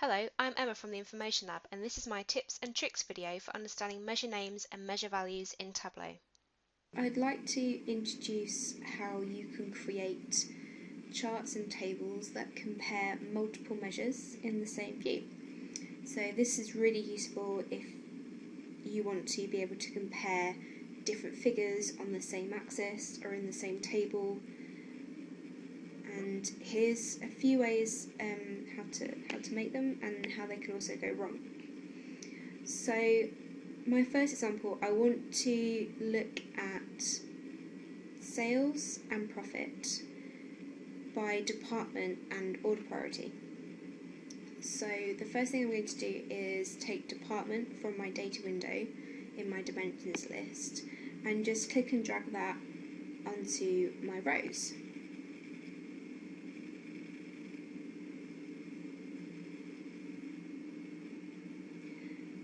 Hello, I'm Emma from the Information Lab, and this is my tips and tricks video for understanding measure names and measure values in Tableau. I'd like to introduce how you can create charts and tables that compare multiple measures in the same view. So this is really useful if you want to be able to compare different figures on the same axis or in the same table. And here's a few ways how to make them and how they can also go wrong. So my first example, I want to look at sales and profit by department and order priority. So the first thing I'm going to do is take department from my data window in my dimensions list and just click and drag that onto my rows.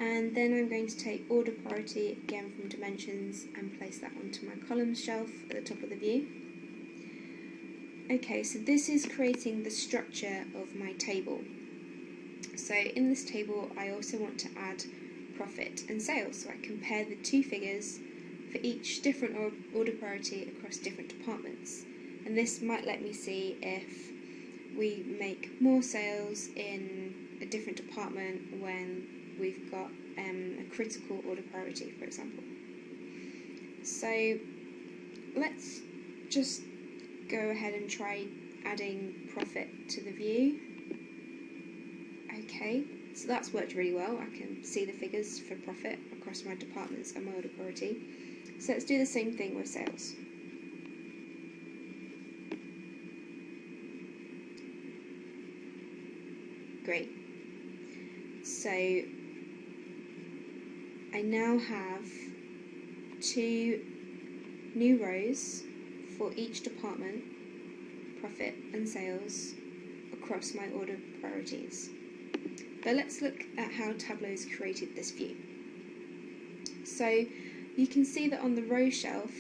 And then I'm going to take order priority again from dimensions and place that onto my columns shelf at the top of the view. Okay, so this is creating the structure of my table. So in this table I also want to add profit and sales, so I compare the two figures for each different order priority across different departments. And this might let me see if we make more sales in a different department when we've got a critical order priority, for example. So let's just go ahead and try adding profit to the view. Okay, so that's worked really well. I can see the figures for profit across my departments and my order priority. So let's do the same thing with sales. Great. So I now have two new rows for each department, profit and sales, across my order priorities. But let's look at how Tableau's created this view. So you can see that on the row shelf,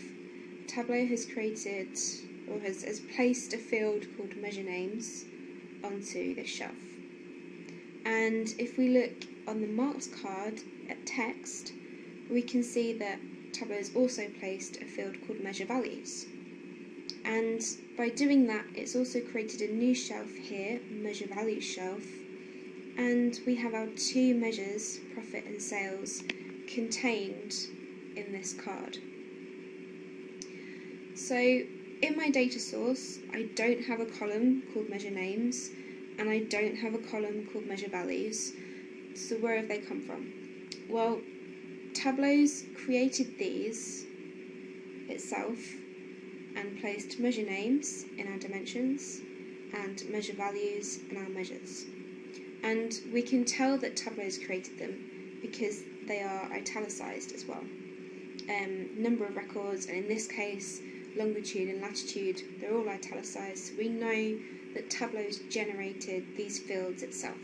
Tableau has created or has placed a field called measure names onto this shelf. And if we look on the marked card at text, we can see that Tableau has also placed a field called measure values. And by doing that, it's also created a new shelf here, measure values shelf, and we have our two measures, profit and sales, contained in this card. So in my data source, I don't have a column called measure names, and I don't have a column called measure values. So where have they come from? Well, Tableau's created these itself and placed measure names in our dimensions and measure values in our measures. And we can tell that Tableau's created them because they are italicized as well. Number of records, and in this case, longitude and latitude, they're all italicized, so we know that Tableau's generated these fields itself.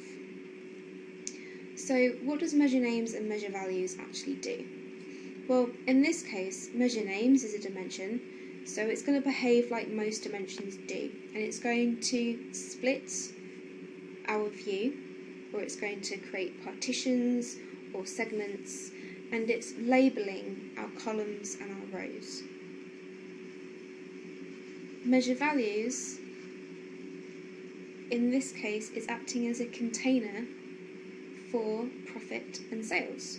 So what does measure names and measure values actually do? Well, in this case, measure names is a dimension, so it's going to behave like most dimensions do, and it's going to split our view, or it's going to create partitions or segments, and it's labelling our columns and our rows. Measure values, in this case, is acting as a container for profit and sales.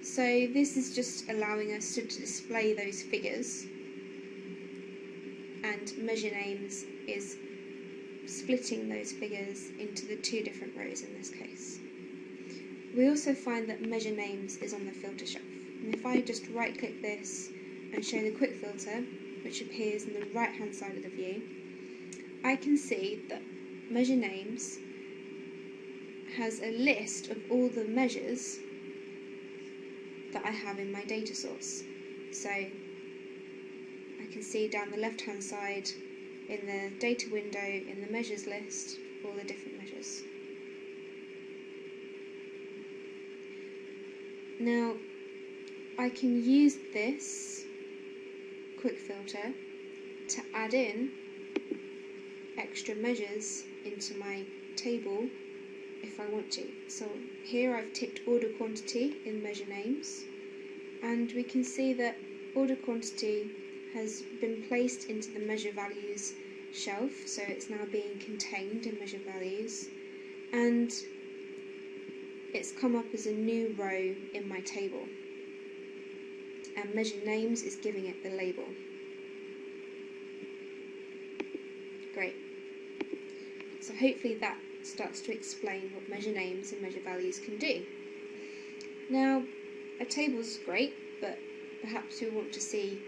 So this is just allowing us to display those figures, and measure names is splitting those figures into the two different rows in this case. We also find that measure names is on the filter shelf, and if I just right click this and show the quick filter, which appears on the right hand side of the view, I can see that measure names has a list of all the measures that I have in my data source. So I can see down the left hand side in the data window in the measures list all the different measures. Now I can use this quick filter to add in extra measures into my table if I want to. So here I've ticked order quantity in measure names, and we can see that order quantity has been placed into the measure values shelf, so it's now being contained in measure values, and it's come up as a new row in my table, and measure names is giving it the label. Great. So hopefully that starts to explain what measure names and measure values can do. Now, a table's great, but perhaps we want to see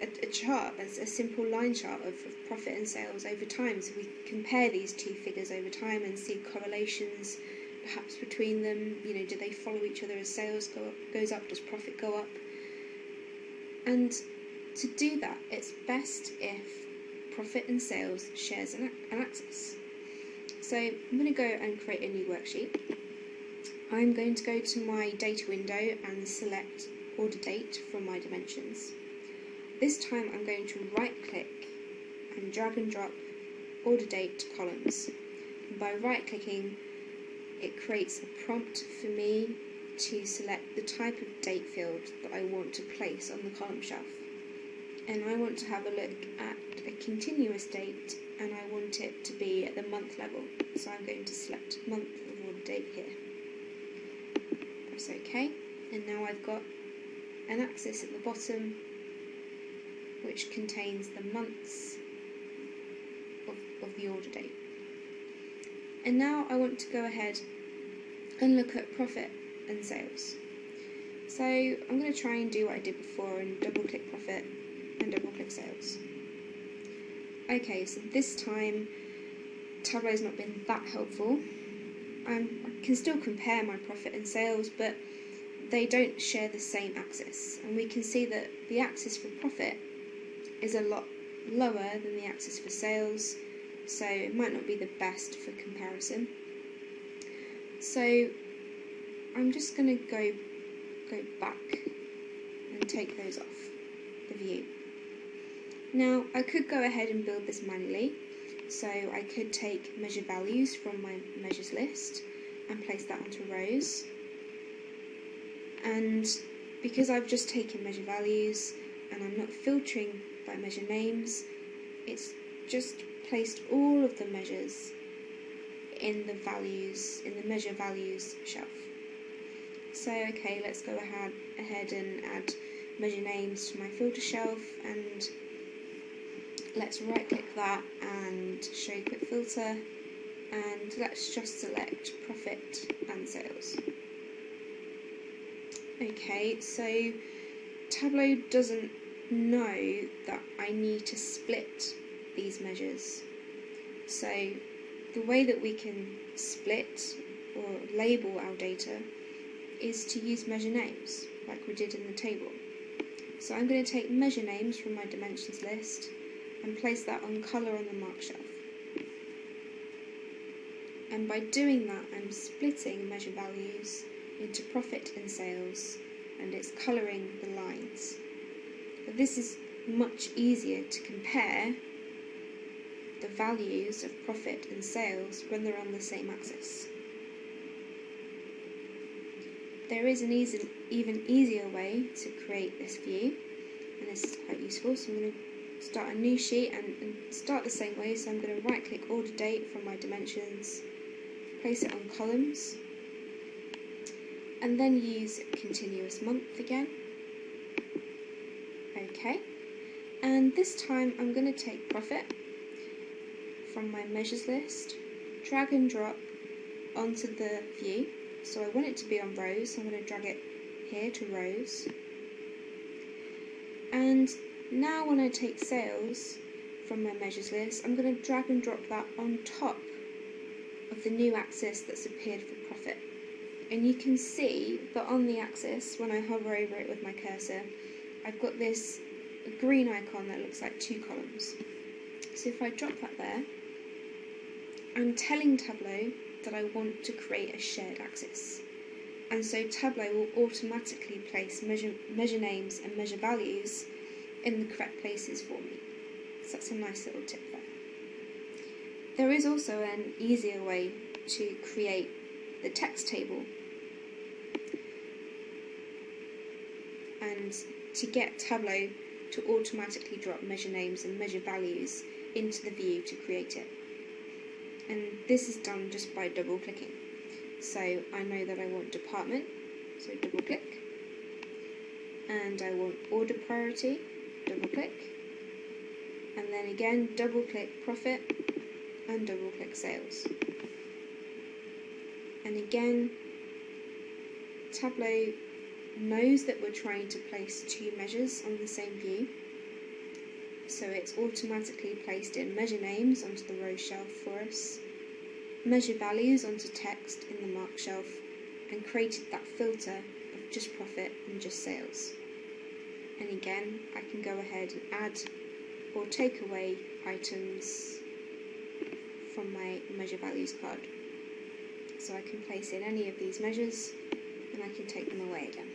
a chart, a simple line chart of profit and sales over time, so we compare these two figures over time and see correlations perhaps between them. Do they follow each other as sales goes up? Does profit go up? And to do that, it's best if profit and sales shares an axis. So I'm going to go and create a new worksheet. I'm going to go to my data window and select order date from my dimensions. This time I'm going to right click and drag and drop order date columns. And by right clicking, it creates a prompt for me to select the type of date field that I want to place on the column shelf. And I want to have a look at a continuous date, and I want it to be at the month level. So I'm going to select month of order date here. Press OK, and now I've got an axis at the bottom which contains the months of the order date. And now I want to go ahead and look at profit and sales. So I'm going to try and do what I did before and double click profit and double click sales. Okay, so this time Tableau's not been that helpful. I can still compare my profit and sales, but they don't share the same axis, and we can see that the axis for profit is a lot lower than the axis for sales, so it might not be the best for comparison. So I'm just going to go back and take those off the view. Now I could go ahead and build this manually, so I could take measure values from my measures list and place that onto rows, and because I've just taken measure values and I'm not filtering by measure names, it's just placed all of the measures in the measure values shelf. So okay, let's go ahead and add measure names to my filter shelf, and let's right click that and show quick filter, and let's just select profit and sales. Okay, so Tableau doesn't know that I need to split these measures. So the way that we can split or label our data is to use measure names, like we did in the table. So I'm going to take measure names from my dimensions list and place that on colour on the mark shelf. And by doing that, I'm splitting measure values into profit and sales, and it's colouring the lines. But this is much easier to compare the values of profit and sales when they're on the same axis. There is an even easier way to create this view, and this is quite useful. So I'm going to start a new sheet and start the same way. So I'm going to right click order date from my dimensions, place it on columns, and then use continuous month again. Okay, and this time I'm going to take profit from my measures list, drag and drop onto the view. So I want it to be on rows, so I'm going to drag it here to rows. And now when I take sales from my measures list, I'm going to drag and drop that on top of the new axis that's appeared for profit. And you can see that on the axis, when I hover over it with my cursor, I've got this green icon that looks like two columns. So if I drop that there, I'm telling Tableau that I want to create a shared axis. And so Tableau will automatically place measure names and measure values in the correct places for me. So that's a nice little tip there. There is also an easier way to create the text table, and to get Tableau to automatically drop measure names and measure values into the view to create it. And this is done just by double clicking. So I know that I want department, so double click, and I want order priority, double click, and then again double click profit and double click sales. And again, Tableau knows that we're trying to place two measures on the same view, so it's automatically placed in measure names onto the row shelf for us, measure values onto text in the mark shelf, and created that filter of just profit and just sales. And again, I can go ahead and add or take away items from my measure values card. So I can place in any of these measures and I can take them away again.